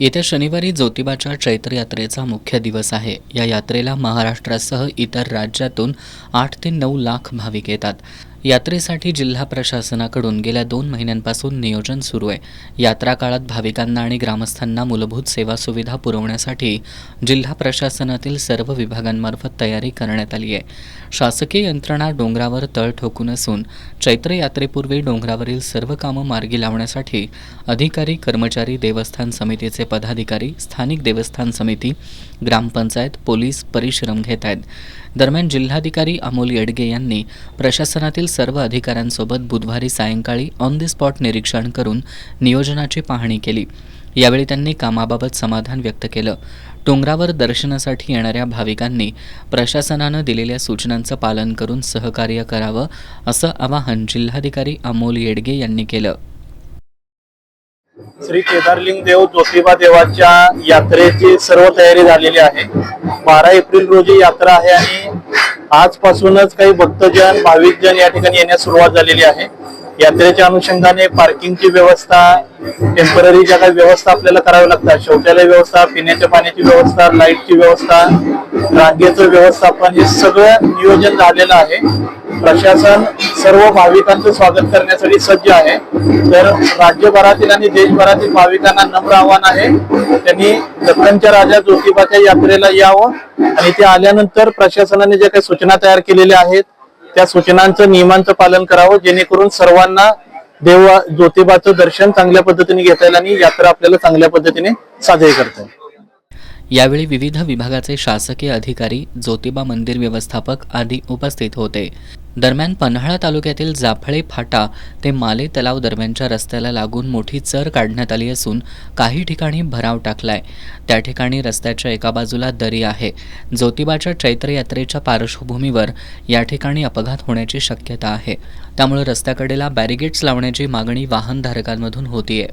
येत्या शनिवारी ज्योतिबाच्या चैत्र यात्रेचा मुख्य दिवस आहे। या यात्रेला महाराष्ट्रासह इतर राज्यातून 8 ते 9 लाख भाविक येतात। यात्रेसाठी जिल्हा प्रशासनाकडून गेल्या 2 महिन्यांपासून नियोजन सुरू आहे। यात्रा काळात भाविकांना आणि ग्रामस्थांना मूलभूत सेवा सुविधा पुरवण्यासाठी जिल्हा प्रशासनातील सर्व विभागांमार्फत तयारी करण्यात आली आहे। शासकीय यंत्रणा डोंगरावर तळ ठोकून असून चैत्र यात्रेपूर्वी डोंगरावरील सर्व कामं मार्गी लावण्यासाठी अधिकारी, कर्मचारी, देवस्थान समितीचे पदाधिकारी, स्थानिक देवस्थान समिती, ग्रामपंचायत, पोलीस परिश्रम घेत आहेत। दरम्यान जिल्हाधिकारी अमोल येडगे यांनी प्रशासनातील सर्व अधिकाऱ्यांसोबत बुधवारी सायंकाळी ऑन द स्पॉट निरीक्षण करून नियोजनाची पाहणी केली। यावेळी त्यांनी कामाबाबत समाधान व्यक्त केलं। डोंगरावर दर्शनासाठी येणाऱ्या भाविकांनी प्रशासनानं दिलेल्या सूचनांचं पालन करून सहकार्य करावं, असं आवाहन जिल्हाधिकारी अमोल येडगे यांनी केलं। श्री केदारलिंग देव ज्योतिबा देवाच्या यात्रेची सर्व तयारी झालेली आहे। 12 एप्रिल रोजी यात्रा आहे आणि आजपासूनच काही भक्तजन, भाविकजन या ठिकाणी येण्यास सुरुवात झालेली आहे। यात्रेच्या अनुषंगाने पार्किंगची व्यवस्था, टेम्पररी ज्या काही व्यवस्था आपल्याला करावी लागतात, शौचालय व्यवस्था, पिण्याच्या पाण्याची व्यवस्था, लाईटची व्यवस्था, रांगेचं व्यवस्थापन, हे सगळं नियोजन झालेलं आहे। प्रशासन सर्व भाविकांचं स्वागत करण्यासाठी सज्ज आहे। तर राज्यभरातील आणि देशभरातील भाविकांना नम्र आवाहन आहे, त्यांनी दख्खनच्या राजा ज्योतिबाच्या यात्रेला यावं आणि ते आल्यानंतर प्रशासनाने ज्या काही सूचना तयार केलेल्या आहेत त्या सूचनांचं, नियमांचं पालन करावं, जेणेकरून सर्वांना देव ज्योतिबाचं दर्शन चांगल्या पद्धतीने घेता येईल आणि यात्रा आपल्याला चांगल्या पद्धतीने साजरी करता येईल। यावेळी विविध विभागाचे शासकीय अधिकारी, ज्योतिबा मंदिर व्यवस्थापक आदी उपस्थित होते। दरम्यान पन्हाळा तालुक्यातील जाफळे फाटा ते माले तलाव दरम्यानच्या रस्त्याला लागून मोठी चर काढण्यात आली असून काही ठिकाणी भराव टाकलाय। त्या ठिकाणी रस्त्याच्या एका बाजूला दरी आहे। ज्योतिबाच्या चैत्र यात्रेच्या पार्श्वभूमीवर या ठिकाणी अपघात होण्याची शक्यता आहे। त्यामुळे रस्त्याकडेला बॅरिगेट्स लावण्याची मागणी वाहनधारकांमधून होतीये।